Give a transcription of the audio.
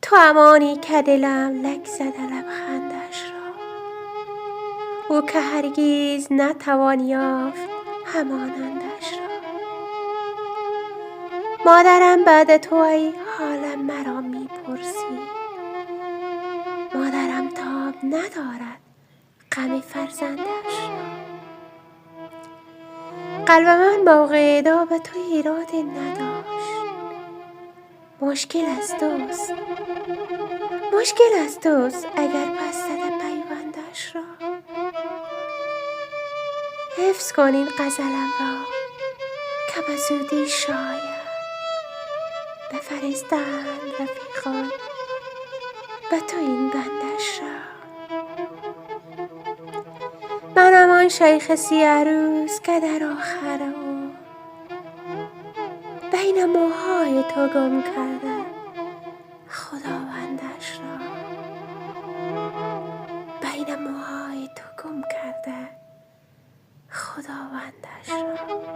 تو امانی که دلم لک زده لبخندش را، او که هرگز نتوان یافت همانندش را. مادرم بعد تو ای حالم مرا میپرسی، مادرم تاب ندارد غم فرزندش را. قلب من با غیدا به تو ایرادی نداشت، مشکل از توست اگر پس زده پیوندش را. حفظ کن این غزلم را که به زودی شاید بفرستند رفیقان به تو این بندش را. منم آن شیخ سیه روز که در آخر عمر بین موهای تو گم کرده خداوندش را. بین موهای تو گم کرده خداوندش را.